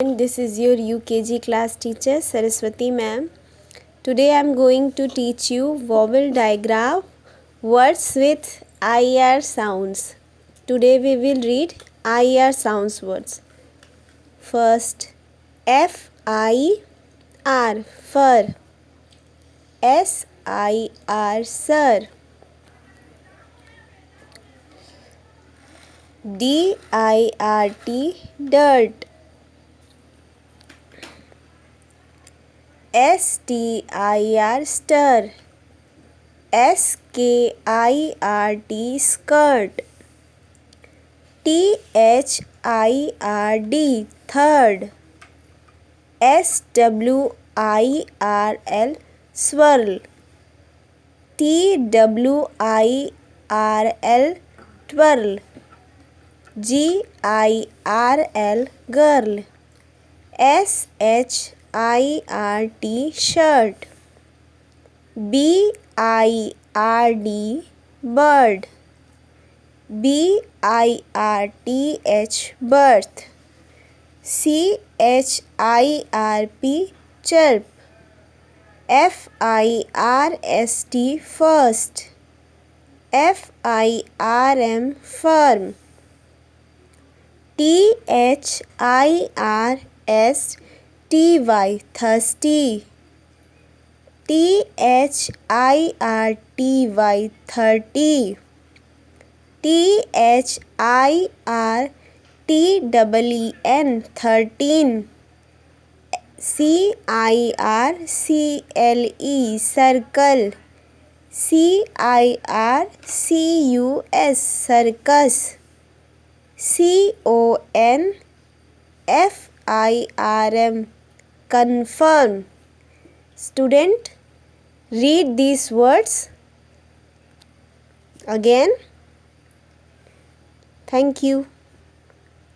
This is your UKG class teacher Saraswati ma'am. Today I am going to teach you vowel digraph words with IR sounds. Today we will read IR sounds words. First, FIR fur, SIR sir, DIRT dirt, STIR stir, SKIRT skirt, THIRD third, SWIRL swirl, TWIRL twirl, GIRL girl, SHIRT shirt, BIRD bird, BIRTH birth, CHIRP chirp, FIRST first, FIRM firm, THIRSTY thirsty, THIRTY 30, THIRTEEN 13, CIRCLE circle, CIRCUS circus, CONFIRM confirm. Student, read these words again. Thank you.